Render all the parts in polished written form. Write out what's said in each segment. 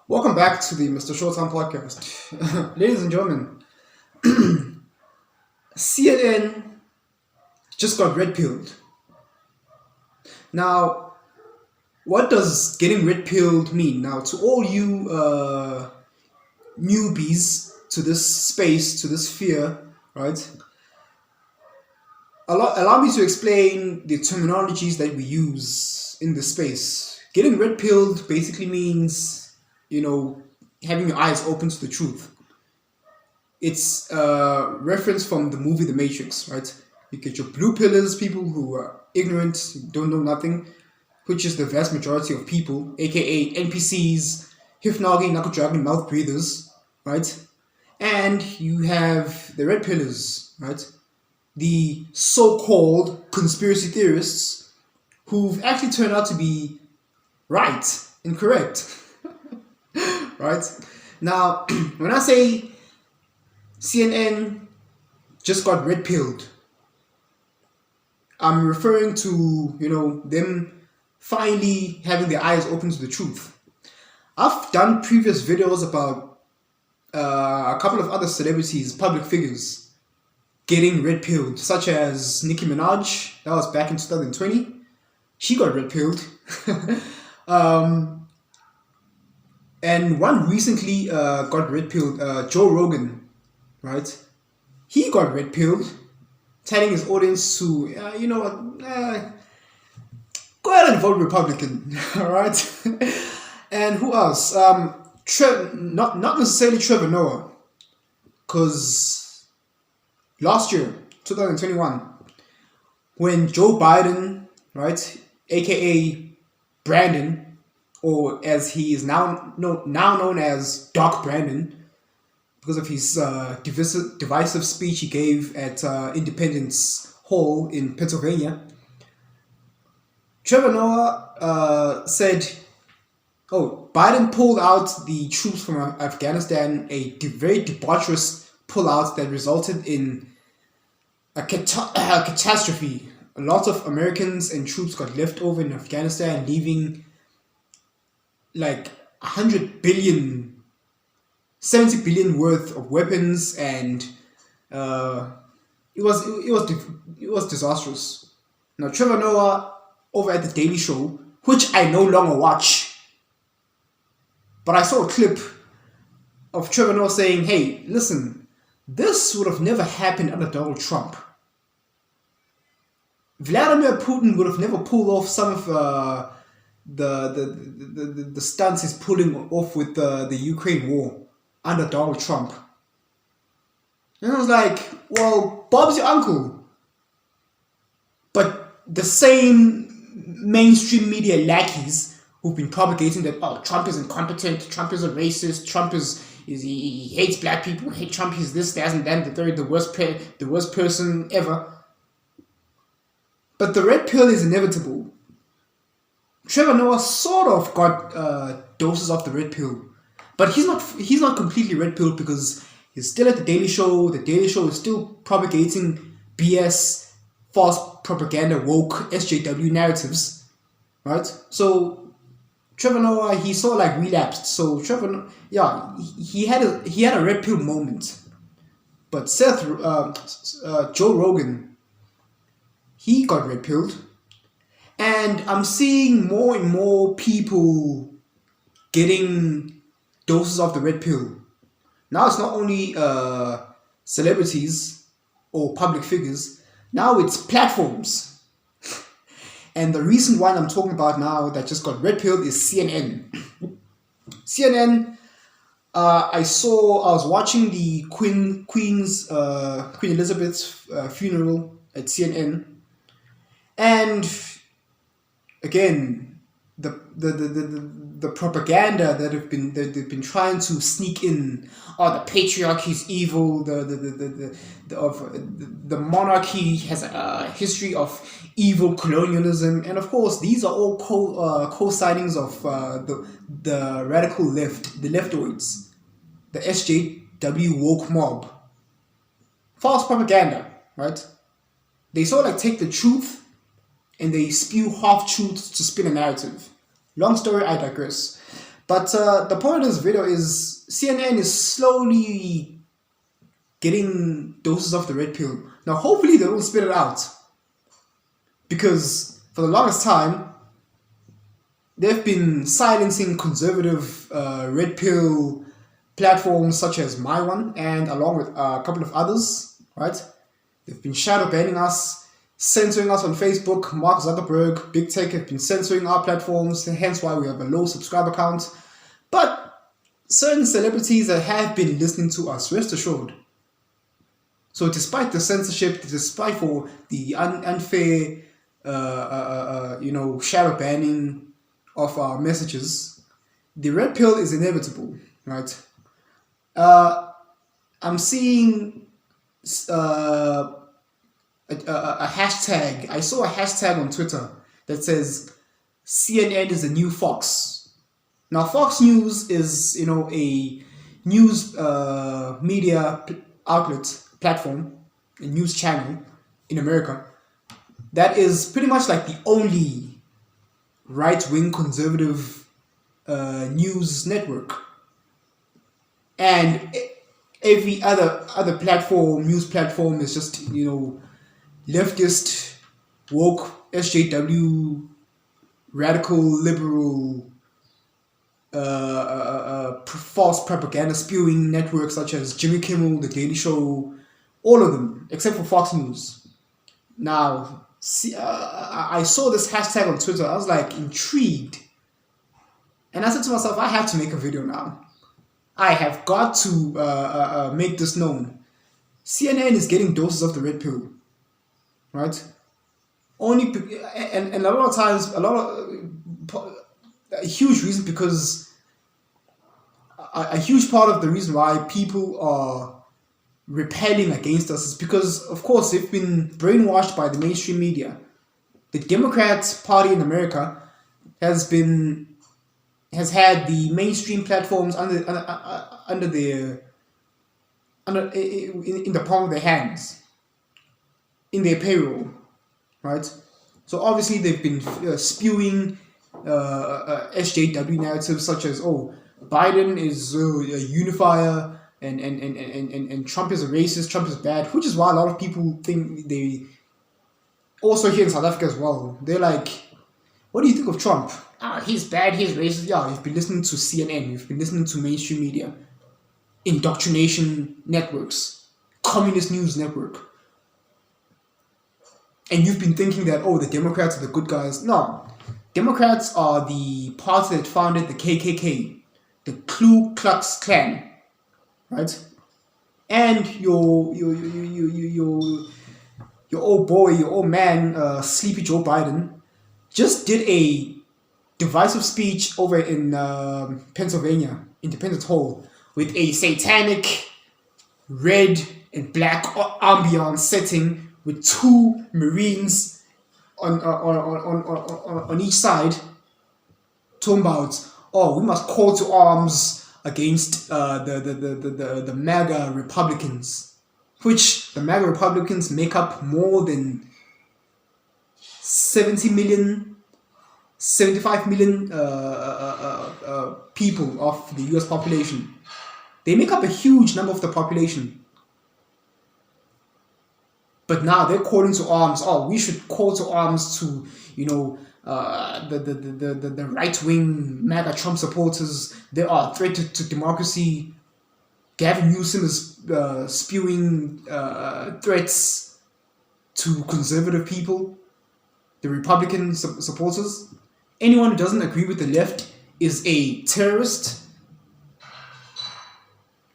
Welcome back to the Mrshowtym podcast. Ladies and gentlemen, CNN just got red-pilled. Now, what does getting red-pilled mean? Now, to all you newbies to this space, to this sphere, right? Allow me to explain the terminologies that we use in this space. Getting red-pilled basically means having your eyes open to the truth. It's a reference from the movie The Matrix, right? You get your blue pillars, people who are ignorant, don't know nothing, which is the vast majority of people, aka NPCs, Hifnagi, Nakudragon, mouth breathers, right? And you have the red pillars, right? The so-called conspiracy theorists who've actually turned out to be right and correct. Right? Now, when I say CNN just got red-pilled, I'm referring to, them finally having their eyes open to the truth. I've done previous videos about a couple of other celebrities, public figures, getting red-pilled, such as Nicki Minaj. That was back in 2020. She got red-pilled. And one recently got red-pilled, Joe Rogan, right? He got red-pilled, telling his audience to, go ahead and vote Republican, all right? And who else? Not necessarily Trevor Noah, because last year, 2021, when Joe Biden, right, aka Brandon, or as he is now known as Doc Brandon, because of his divisive speech he gave at Independence Hall in Pennsylvania. Trevor Noah said, Biden pulled out the troops from Afghanistan, a very debaucherous pullout that resulted in a catastrophe. A lot of Americans and troops got left over in Afghanistan, leaving like 100 billion, 70 billion worth of weapons, and it was disastrous. Now Trevor Noah over at the Daily Show, which I no longer watch, but I saw a clip of Trevor Noah saying, "Hey, listen, this would have never happened under Donald Trump. Vladimir Putin would have never pulled off some of the stunts he's pulling off with the Ukraine war under Donald Trump." And I was like, well, Bob's your uncle. But the same mainstream media lackeys who've been propagating that, Trump is incompetent, Trump is a racist, Trump he hates black people, Trump is this, that, and that, the third, the worst person ever. But the red pill is inevitable. Trevor Noah sort of got doses of the red pill, but he's not completely red pilled because he's still at the Daily Show. The Daily Show is still propagating BS, false propaganda, woke SJW narratives, right? So Trevor Noah, he sort of like relapsed. So Trevor, he had a red pill moment, but Joe Rogan, he got red pilled. And I'm seeing more and more people getting doses of the red pill. Now it's not only celebrities or public figures. Now it's platforms. And the recent one I'm talking about now that just got red pilled is CNN. CNN, I was watching the Queen Elizabeth's funeral at CNN. And again, the propaganda that they've been trying to sneak in, the patriarchy is evil, the monarchy has a history of evil colonialism, and of course these are all co-signings of the radical left, the leftoids, the SJW Woke mob. False propaganda, right? They sort of like take the truth and they spew half-truths to spin a narrative. Long story, I digress. But the point of this video is CNN is slowly getting doses of the red pill. Now, hopefully, they will spit it out, because for the longest time, they've been silencing conservative red pill platforms such as my one, and along with a couple of others, right? They've been shadow banning us, censoring us on Facebook. Mark Zuckerberg, Big Tech have been censoring our platforms, hence why we have a low subscriber count. But certain celebrities that have been listening to us, rest assured. So despite the censorship, despite for the unfair, shadow banning of our messages, the red pill is inevitable, right? I'm seeing a hashtag. I saw a hashtag on Twitter that says CNN is the new Fox. Now, Fox News is, a news media outlet, platform, a news channel in America that is pretty much like the only right-wing conservative news network. And every other platform, news platform, is just, leftist, woke, SJW, radical, liberal, false propaganda spewing networks such as Jimmy Kimmel, The Daily Show, all of them, except for Fox News. Now, I saw this hashtag on Twitter. I was like intrigued. And I said to myself, I have to make a video now. I have got to make this known. CNN is getting doses of the red pill, right? And a lot of times, a huge reason, because a huge part of the reason why people are repelling against us is because, of course, they've been brainwashed by the mainstream media. The Democrat Party in America has had the mainstream platforms in the palm of their hands, in their payroll, right? So obviously they've been spewing SJW narratives such as, Biden is a unifier, and Trump is a racist, Trump is bad, which is why a lot of people think they, also here in South Africa as well, they're like, what do you think of Trump? He's bad, he's racist. Yeah, you've been listening to CNN, you've been listening to mainstream media, indoctrination networks, communist news network. And you've been thinking that, the Democrats are the good guys. No, Democrats are the party that founded the KKK, the Ku Klux Klan, right? And your old boy, your old man, Sleepy Joe Biden, just did a divisive speech over in Pennsylvania, Independence Hall, with a satanic red and black ambiance setting with two Marines on each side, talking about, we must call to arms against the MAGA Republicans, which the MAGA Republicans make up more than 75 million people of the US population. They make up a huge number of the population. But now they're calling to arms. We should call to arms to, the right-wing MAGA Trump supporters. They are a threat to democracy. Gavin Newsom is spewing threats to conservative people, the Republican supporters. Anyone who doesn't agree with the left is a terrorist.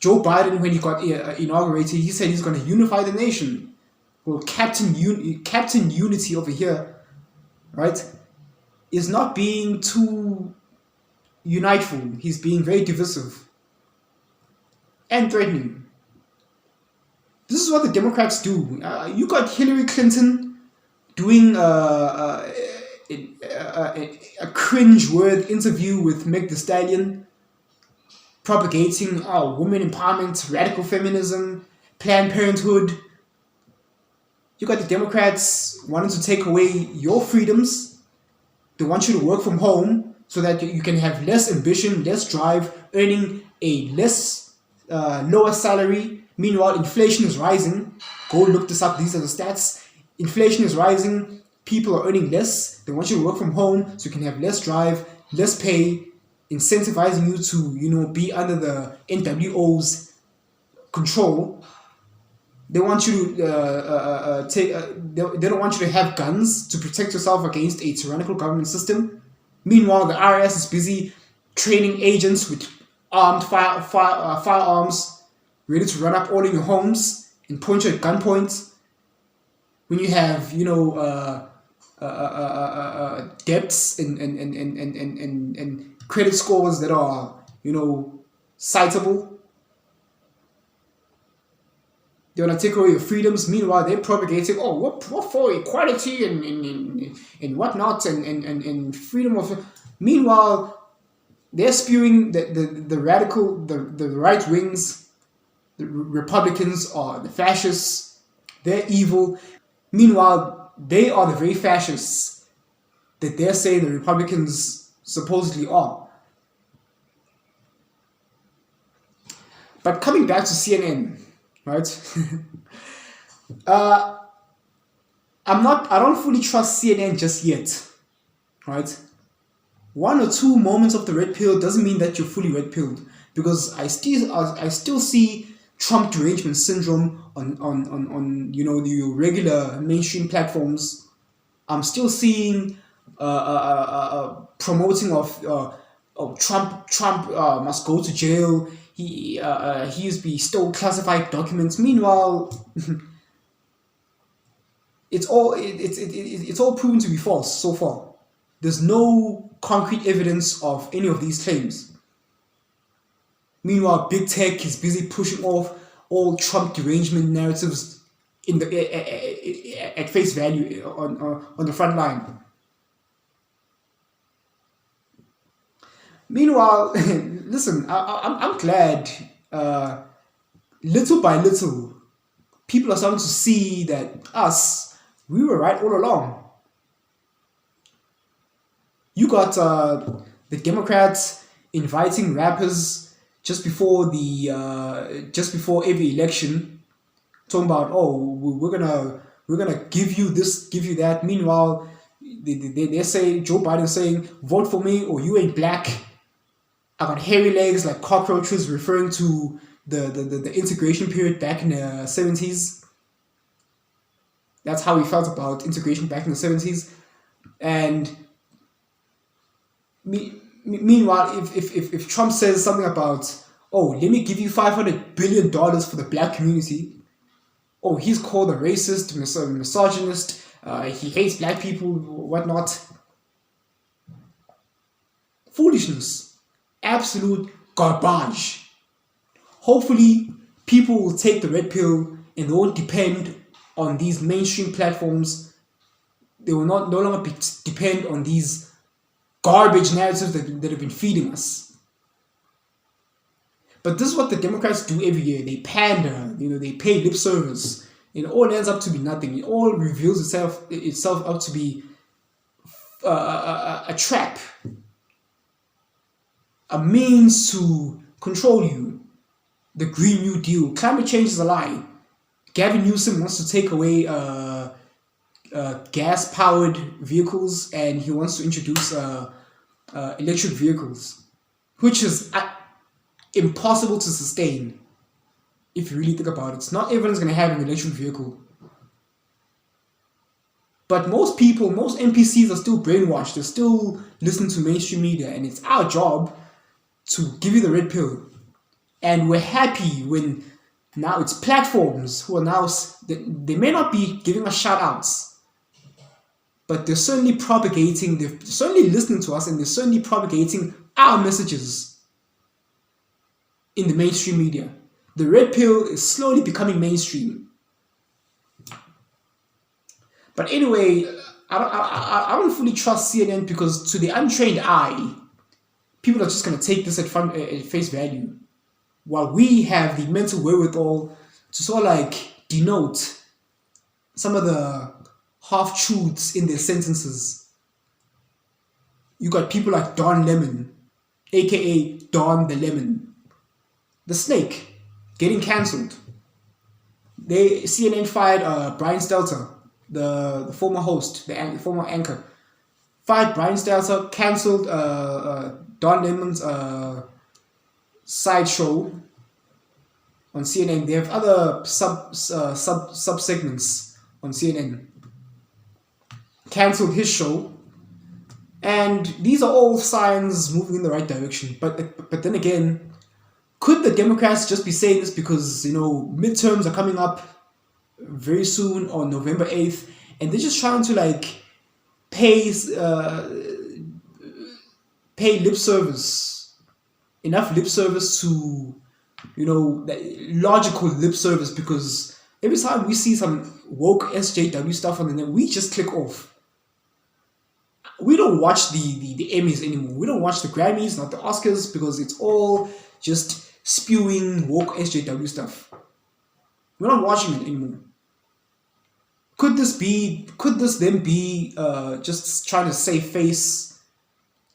Joe Biden, when he got inaugurated, he said he's going to unify the nation. Well, Captain Unity over here, right, is not being too uniteful. He's being very divisive and threatening. This is what the Democrats do. You got Hillary Clinton doing a cringe-worthy interview with Meg Thee Stallion, propagating women empowerment, radical feminism, Planned Parenthood. You got the Democrats wanting to take away your freedoms. They want you to work from home. so that you can have less ambition, less drive, earning a less lower salary. Meanwhile, inflation is rising. Go look this up. These are the stats. Inflation is rising. People are earning less. They want you to work from home so you can have less drive, less pay, incentivizing you to be under the NWO's control. They want you to they don't want you to have guns to protect yourself against a tyrannical government system. Meanwhile, the IRS is busy training agents with armed firearms, ready to run up all in your homes and point you at gunpoint. When you have debts and credit scores that are citable. They want to take away your freedoms. Meanwhile, they're propagating, what for equality and whatnot and freedom of. Meanwhile, they're spewing the radical, the right wings, the Republicans are the fascists. They're evil. Meanwhile, they are the very fascists that they're saying the Republicans supposedly are. But coming back to CNN. Right? I don't fully trust CNN just yet. Right? 1 or 2 moments of the red pill doesn't mean that you're fully red pilled, because I still see Trump derangement syndrome on the regular mainstream platforms. I'm still seeing promoting of Trump must go to jail. He stole classified documents. Meanwhile, it's all proven to be false so far. There's no concrete evidence of any of these claims. Meanwhile, big tech is busy pushing off all Trump derangement narratives at face value on the front line. Meanwhile, listen, I'm glad little by little people are starting to see that we were right all along. You got the Democrats inviting rappers just before every election, talking about we're gonna give you this, give you that. Meanwhile, they say Joe Biden saying vote for me or you ain't black. I got hairy legs like cockroaches, referring to the integration period back in the 70s. That's how we felt about integration back in the 70s. And meanwhile, if Trump says something about, let me give you $500 billion for the black community, he's called a racist, misogynist, he hates black people, whatnot. Foolishness. Absolute garbage. Hopefully, people will take the red pill and they won't depend on these mainstream platforms. They will no longer depend on these garbage narratives that have been feeding us. But this is what the Democrats do every year. They pander, they pay lip service. It all ends up to be nothing. It all reveals itself up to be a trap. A means to control you. The Green New Deal. Climate change is a lie. Gavin Newsom wants to take away gas-powered vehicles, and he wants to introduce electric vehicles, which is impossible to sustain. If you really think about it, not everyone's going to have an electric vehicle. But most people, most NPCs are still brainwashed. They're still listening to mainstream media, and it's our job to give you the red pill. And we're happy when now it's platforms who are now, they may not be giving us shout outs, but they're certainly propagating, they're certainly listening to us, and they're certainly propagating our messages in the mainstream media. The red pill is slowly becoming mainstream. But anyway, I don't fully trust CNN, because to the untrained eye, people are just going to take this at face value, while we have the mental wherewithal to sort of denote some of the half-truths in their sentences. You got people like Don Lemon, aka Don the Lemon, the snake, getting cancelled. CNN fired Brian Stelter, the former host, the former anchor. Fired Brian Stelter, cancelled Don Lemon's side show on CNN. They have other sub segments on CNN. Cancelled his show, and these are all signs moving in the right direction. But then again, could the Democrats just be saying this because midterms are coming up very soon on November 8th, and they're just trying to like pay lip service, enough lip service to logical lip service, because every time we see some woke SJW stuff on the net, we just click off. We don't watch the Emmys anymore. We don't watch the Grammys, not the Oscars, because it's all just spewing woke SJW stuff. We're not watching it anymore. Could this then be just trying to save face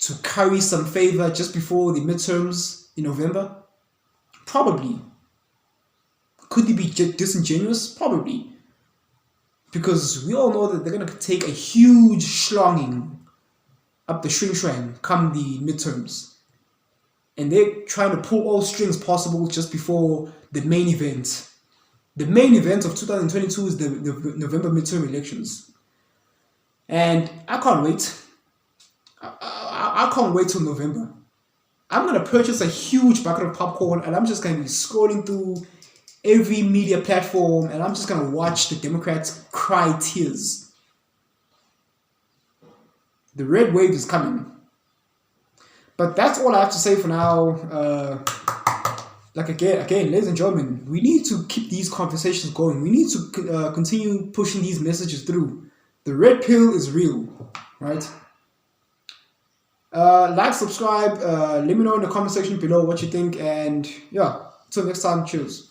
to curry some favor just before the midterms in November? Probably. Could they be disingenuous? Probably. Because we all know that they're going to take a huge schlonging up the shrink come the midterms. And they're trying to pull all strings possible just before the main event. The main event of 2022 is the November midterm elections. And I can't wait. I can't wait till November. I'm going to purchase a huge bucket of popcorn, and I'm just going to be scrolling through every media platform, and I'm just going to watch the Democrats cry tears. The red wave is coming. But that's all I have to say for now. Again, ladies and gentlemen, we need to keep these conversations going. We need to continue pushing these messages through. The red pill is real, right? Like, subscribe, let me know in the comment section below what you think, and yeah, until next time, cheers.